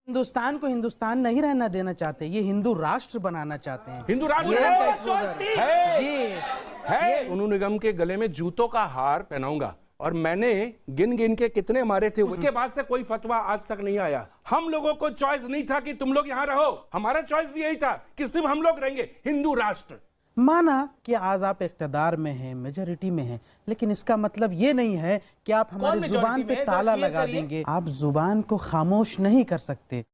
हिंदुस्तान को हिंदुस्तान नहीं रहना देना चाहते, ये हिंदू राष्ट्र बनाना चाहते हैं। हिंदू राष्ट्र ये है, उनका exposure है। जी है। सोनू निगम के गले में जूतों का हार पहनाऊंगा और मैंने गिन गिन के कितने मारे थे, उसके बाद से कोई फतवा आज तक नहीं आया। हम लोगों को चॉइस नहीं था कि तुम लोग यहां रहो, हमारा चॉइस भी यही था कि सिर्फ हम लोग रहेंगे हिंदू राष्ट्र। माना कि आज आप इख्तिदार में हैं, मेजॉरिटी में हैं, लेकिन इसका मतलब ये नहीं है कि आप हमारी जुबान पे ताला लगा देंगे। आप जुबान को खामोश नहीं कर सकते।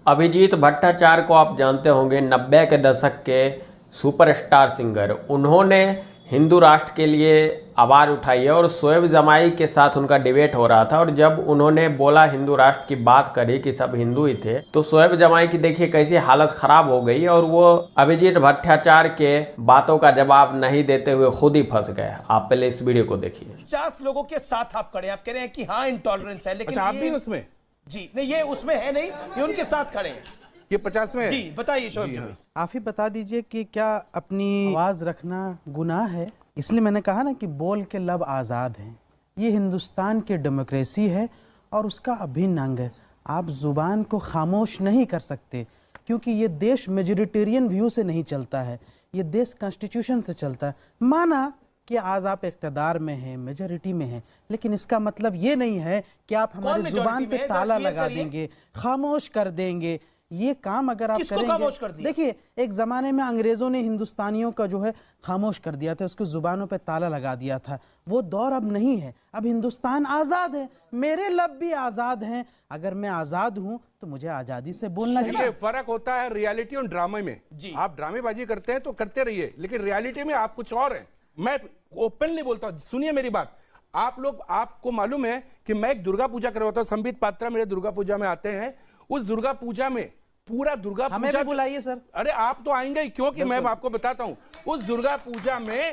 अभिजीत भट्टाचार्य को आप जानते होंगे, 90 के दशक के सुपरस्टार सिंगर। उन्होंने हिंदू राष्ट्र के लिए आवाज़ उठाई है और शोएब जमाई के साथ उनका डिबेट हो रहा था, और जब उन्होंने बोला हिंदू राष्ट्र की बात करी कि सब हिंदू ही थे, तो शोएब जमाई की देखिए कैसी हालत ख़राब हो गई और वो अभिजीत भट्टाचार्य के बातों का जवाब नहीं देते हुए खुद ही फंस गए। आप पहले इस वीडियो को देखिए। 50 लोगों के साथ आप खड़े, आप कह रहे हैं कि हाँ इंटॉलरेंस है, लेकिन आप भी उसमें? जी नहीं, ये उसमें है नहीं, ये उनके साथ खड़े हैं। ये 50 में? जी बताइए शोएब भाई। आप ही बता दीजिए कि क्या अपनी आवाज रखना गुनाह है? इसलिए मैंने कहा ना कि बोल के लब आज़ाद हैं। ये हिंदुस्तान की डेमोक्रेसी है और उसका अभिन्न अंग है। आप जुबान को खामोश नहीं कर सकते, क्योंकि ये देश मेजॉरिटेरियन व्यू से नहीं चलता है, ये देश कॉन्स्टिट्यूशन से चलता है। माना कि आज आप इख्तिदार में हैं, मेजॉरिटी में हैं, लेकिन इसका मतलब ये नहीं है कि आप हमारी जुबान पे ताला लगा देंगे, खामोश कर देंगे। ये काम अगर आप करेंगे, देखिए एक ज़माने में अंग्रेज़ों ने हिंदुस्तानियों का जो है खामोश कर दिया था, उसकी ज़ुबानों पे ताला लगा दिया था। वो दौर अब नहीं है, अब हिंदुस्तान आज़ाद है, मेरे लब भी आज़ाद हैं। अगर मैं आज़ाद हूँ तो मुझे आज़ादी से बोलना चाहिए। फर्क होता है रियलिटी और ड्रामे में। जी आप ड्रामेबाजी करते हैं तो करते रहिए, लेकिन रियलिटी में आप कुछ और है। मैं ओपनली बोलता हूँ, सुनिए मेरी बात। आप लोग, आपको मालूम है कि मैं एक दुर्गा पूजा करवाता हूँ, संबित पात्रा मेरे दुर्गा पूजा में आते हैं। उस दुर्गा पूजा में पूरा दुर्गा पूजा, हमें भी बुलाइए सर। अरे आप तो आएंगे ही, क्योंकि मैं आपको बताता हूँ उस दुर्गा पूजा में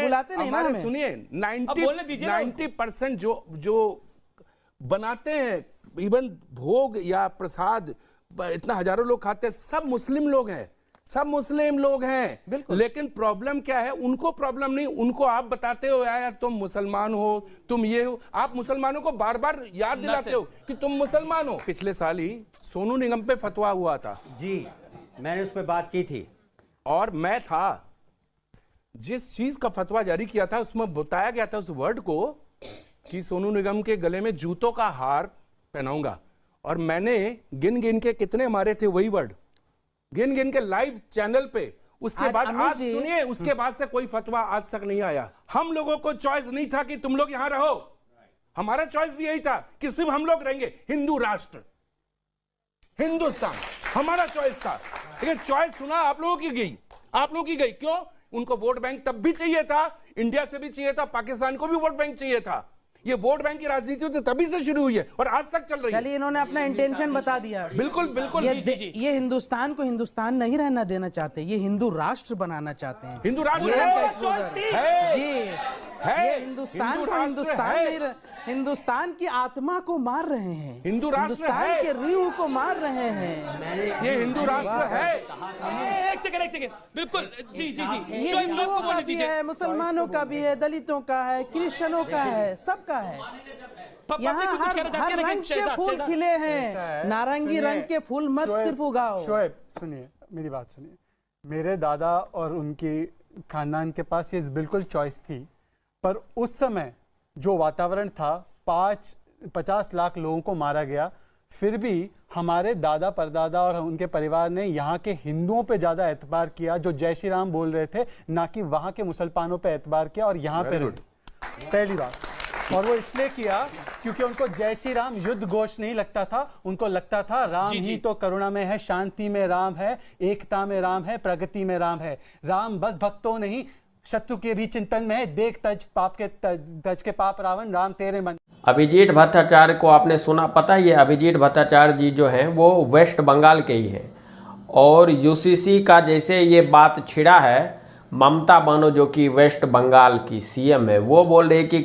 बुलाते नहीं ना हमें। सुनिए 90% जो बनाते हैं, इवन भोग या प्रसाद इतना हजारों लोग खाते हैं, सब मुस्लिम लोग हैं, सब मुस्लिम लोग हैं। लेकिन प्रॉब्लम क्या है? उनको प्रॉब्लम नहीं, उनको आप बताते हो यार तुम मुसलमान हो, तुम ये हो। आप मुसलमानों को बार बार याद दिलाते हो कि तुम मुसलमान हो। पिछले साल ही सोनू निगम पे फतवा हुआ था। जी मैंने उस पर बात की थी और मैं था, जिस चीज का फतवा जारी किया था उसमें बताया गया था उस वर्ड को कि सोनू निगम के गले में जूतों का हार पहनाऊंगा, और मैंने गिन गिन के कितने मारे थे वही वर्ड, गिन गिन के लाइव चैनल पे। उसके बाद आज सुनिए, उसके बाद से कोई फतवा आज तक नहीं आया। हम लोगों को चॉइस नहीं था कि तुम लोग यहां रहो, हमारा चॉइस भी यही था कि सिर्फ हम लोग रहेंगे हिंदू राष्ट्र, हिंदुस्तान, हमारा चॉइस था। लेकिन चॉइस सुना आप लोगों की गई, आप लोगों की गई। क्यों? उनको वोट बैंक तब भी चाहिए था, इंडिया से भी चाहिए था, पाकिस्तान को भी वोट बैंक चाहिए था। ये वोट बैंक की राजनीति तो तभी से शुरू हुई है और आज तक चल रही है। चलिए इन्होंने अपना इंटेंशन बता दिया। बिल्कुल बिल्कुल। ये हिंदुस्तान को हिंदुस्तान नहीं रहना देना चाहते, ये हिंदू राष्ट्र बनाना चाहते हैं। हिंदू राष्ट्र ये है, है। जी है। ये हिंदुस्तान को हिंदुस्तान नहीं, हिंदुस्तान की आत्मा को मार रहे हैं, हिंदुस्तान के रूह को मार रहे हैं। ये हिंदू राष्ट्र है। एक सेकंड बिल्कुल। जी जी जी, ये हिंदुओं का भी है, मुसलमानों का भी है, दलितों का है, क्रिश्चियनों का है, सबका है। यहाँ हर रंग के फूल खिले हैं, नारंगी रंग के फूल मत सिर्फ उगाओ। शोएब सुनिए मेरी बात सुनिए। मेरे दादा और उनके खानदान के पास ये बिल्कुल चॉइस थी, पर उस समय जो वातावरण था, 50 लाख लोगों को मारा गया, फिर भी हमारे दादा परदादा और उनके परिवार ने यहाँ के हिंदुओं पे ज़्यादा एतबार किया, जो जय श्री राम बोल रहे थे, ना कि वहाँ के मुसलमानों पे एतबार किया और यहाँ पे पहली बात। और वो इसलिए किया क्योंकि उनको जय श्री राम युद्ध घोष नहीं लगता था, उनको लगता था राम ही तो करुणा में है, शांति में राम है, एकता में राम है, प्रगति में राम है। राम बस भक्तों नहीं, शत्रु के भी चिंतन में है। देख तज के पाप रावण, राम तेरे मन। अभिजीत भट्टाचार्य को आपने सुना, पता है ये अभिजीत भट्टाचार्य जी जो हैं वो वेस्ट बंगाल के ही हैं, और यूसीसी का जैसे ये बात छिड़ा है, ममता बानो जो कि वेस्ट बंगाल की सीएम है, वो बोल रही कि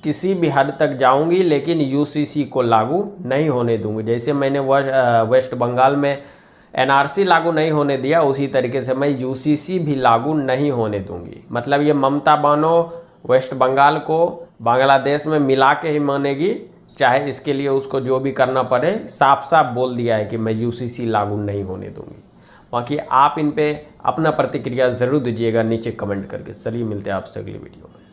किसी भी हद तक जाऊंगी लेकिन यूसीसी को लागू नहीं होने दूंगी। जैसे मैंने वेस्ट बंगाल में एनआरसी लागू नहीं होने दिया, उसी तरीके से मैं यूसीसी भी लागू नहीं होने दूंगी। मतलब ये ममता बानो वेस्ट बंगाल को बांग्लादेश में मिला के ही मानेगी, चाहे इसके लिए उसको जो भी करना पड़े। साफ साफ बोल दिया है कि मैं यूसीसी लागू नहीं होने दूंगी। बाकी आप इन पे अपना प्रतिक्रिया ज़रूर दीजिएगा नीचे कमेंट करके। चलिए मिलते हैं आपसे अगली वीडियो में।